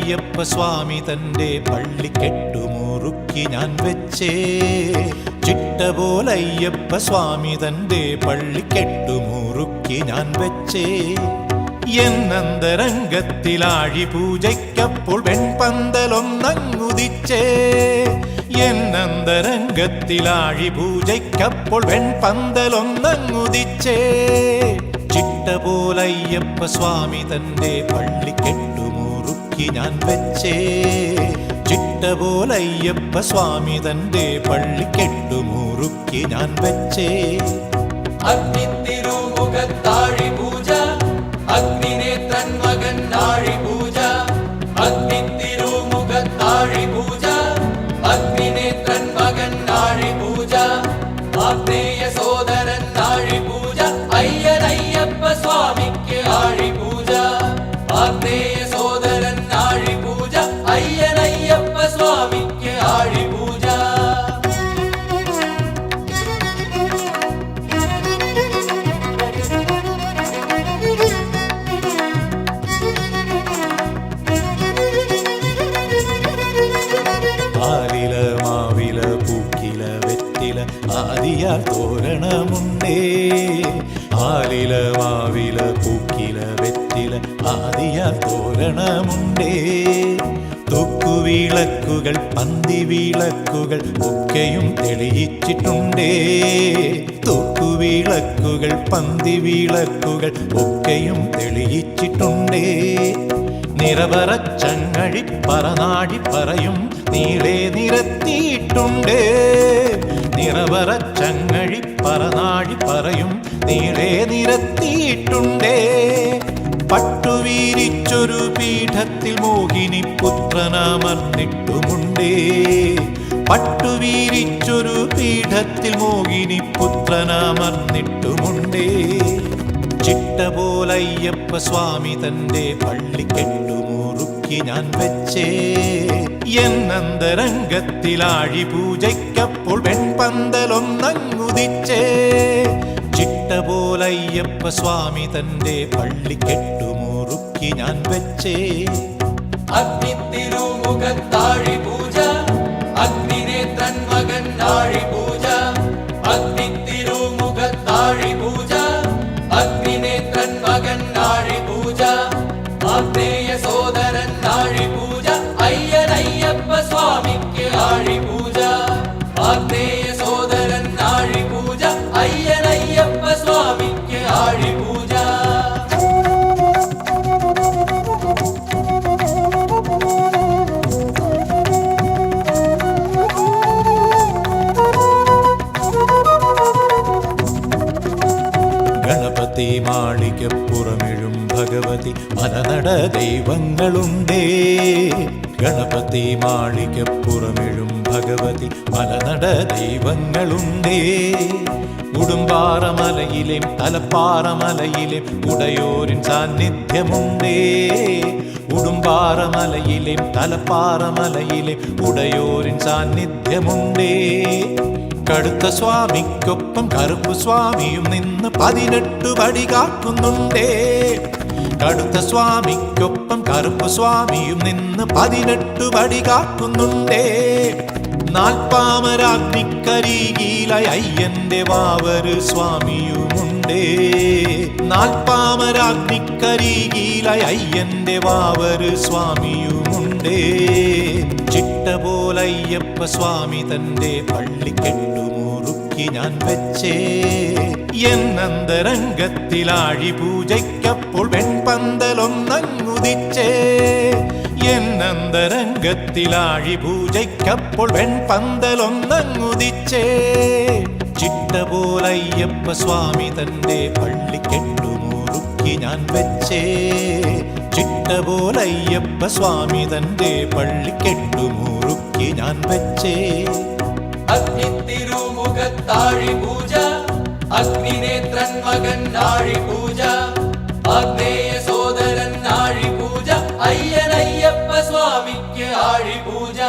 ചിട്ടപോലയ്യപ്പ സ്വാമി തന്റെ പള്ളി കെട്ടുമുറുക്കി ഞാൻ വെച്ചേ. ചിട്ടപോലയ്യപ്പ സ്വാമി തന്റെ പള്ളി കെട്ടുമുറുക്കി ഞാൻ വെച്ചേ. എന്നന്തരംഗത്തിലാഴി പൂജയ്ക്കപ്പോൾ വെൺപന്തലൊന്നങ്ങുദിച്ചേ. എന്നന്തരംഗത്തിലാഴി പൂജയ്ക്കപ്പോൾ വെൺപന്തലൊന്നങ്ങുദിച്ചേ. ചിട്ടപോലയ്യപ്പ സ്വാമി തന്റെ പള്ളി കെട്ടുമുറുക്കി ഞാൻ വെച്ചേ. ചിട്ടപോലയ്യപ്പ സ്വാമി തന്റെ പള്ളി കെട്ടുമുറുക്കി ഞാൻ വെച്ചേ. അഗ്നിത്തിരുമുഖത്താഴി പൂജ, അഗ്നിനേത്രൻ മകൻ നാഴി പൂജ. അഗ്നിത്തിരുമുഖത്താഴി പൂജ, അഗ്നിനേത്രൻ മകൻ നാഴി പൂജ. ആഗ്നേയ സോദരൻ നാഴി പൂജ, അയ്യനയ്യപ്പ സ്വാമിക്ക് ആഴി പൂജ. ആഗ്നേയ സോദരൻ നാഴി പൂജ, അയ്യനയ്യപ്പ സ്വാമിക്ക് ആഴി പൂജ. ആലില മാവില പൂക്കില വെറ്റില ആദിയാൽ തോരണമുണ്ടേ. ആലില മാവില പൂക്കില വെറ്റില ആദിയാൽ തോരണമുണ്ടേ. തൂക്കുവിളക്കുകൾ പന്തിവിളക്കുകൾ ഒക്കെയും തെളിയിച്ചിട്ടുണ്ടേ. തൂക്കുവിളക്കുകൾ പന്തിവിളക്കുകൾ ഒക്കെയും തെളിയിച്ചിട്ടുണ്ടേ. നിറവറച്ചങ്ങഴി പറനാഴി പറയും നീളെ നിരത്തിയിട്ടുണ്ടേ. നിറവറച്ചങ്ങഴി പറനാഴി പറയും നീളെ നിരത്തിയിട്ടുണ്ടേ. പട്ടുവീരിച്ചൊരു പീഠത്തിൽ മോഹിനി പുത്രനമർന്നിട്ടുമുണ്ടേ. പട്ടുവീരിച്ചൊരു പീഠത്തിൽ മോഹിനി പുത്രനമർന്നിട്ടുമുണ്ടേ. ചിട്ടപോലയ്യപ്പ സ്വാമി തന്റെ പള്ളി കെട്ടുമുറുക്കി ഞാൻ വെച്ചേ. എന്നന്തരംഗത്തിലാഴി പൂജയ്ക്കപ്പോൾ വെൺപന്തലൊന്നങ്ങുദിച്ചേ. ചിട്ടപോലയ്യപ്പ സ്വാമി തന്റെ പള്ളി കെട്ടുമുറുക്കി ഞാൻ വെച്ചേ. അഗ്നിത്തിരുമുഖത്താഴി പൂജ, അഗ്നിനേത്രൻ മകൻ നാഴി പൂജ. അഗ്നിത്തിരുമുഖത്താഴി പൂജ, അഗ്നിനേത്രൻ മകൻ നാഴി പൂജ. ആഗ്നേയ സോദരൻ നാഴി പൂജ, അയ്യനയ്യപ്പ സ്വാമിക്ക് ആഴി പൂജ. ആഗ്നേയ സോദരൻ നാഴി പൂജ, അയ്യനയ്യപ്പ സ്വാമിക്ക് ആഴി പൂജ. ഗണപതി മാളികപ്പുറമെഴും ഭഗവതി മലനട ദൈവങ്ങളുണ്ടേ. ഗണപതി മാളികപ്പുറമെഴും ഭഗവതി മലനട ദൈവങ്ങളുണ്ടേ. ഉടുമ്പാറമലയിലേം തലപ്പാറമലയിലേം ഉടയോരിൻ സാന്നിധ്യമുണ്ടേ. ഉടുമ്പാറമലയിലേം തലപ്പാറമലയിലേം ഉടയോരിൻ സാന്നിധ്യമുണ്ടേ. കടുത്ത സ്വാമിക്കൊപ്പം കറുപ്പ് സ്വാമിയും നിന്ന് 18 പടി കാക്കുന്നുണ്ടേ. കടുത്ത സ്വാമിക്കൊപ്പം കറുപ്പ് സ്വാമിയും നിന്ന് 18 പടി കാക്കുന്നുണ്ടേ. നാൽപ്പാമരാഗ്നിക്കരികിലായി അയ്യന്റെ വാവര് സ്വാമിയുമുണ്ടേ. നാൽപ്പാമരാഗ്നിക്കരികിലായി അയ്യന്റെ വാവര് സ്വാമിയുമുണ്ടേ. ചിട്ടപോലയ്യപ്പ സ്വാമി തന്റെ പള്ളി കെട്ടുമുറുക്കി ഞാൻ വെച്ചേ. എന്നന്തരംഗത്തിലാഴി പൂജയ്ക്കപ്പോൾ വെൺപന്തലൊന്നങ്ങുദിച്ചേ. എന്നന്തരംഗത്തിലാഴി പൂജയ്ക്കപ്പോൾ വെൺപന്തലൊന്നങ്ങുദിച്ചേ. ചിട്ടപോലയ്യപ്പ സ്വാമി തന്റെ പള്ളി കെട്ടുമുറുക്കി ഞാൻ വെച്ചേ. ചിട്ടപോലയ്യപ്പ സ്വാമി തന്റെ പള്ളി കെട്ടുമുറുക്കി ഞാൻ വെച്ചേ. അഗ്നിത്തിരുമുഖത്താഴി പൂജ, അഗ്നിനേത്രൻ മകൻ നാഴി പൂജ. ആഗ്നേയ സോദരൻ നാഴി പൂജ, അയ്യനയ്യപ്പ സ്വാമിക്ക് ആഴി പൂജ.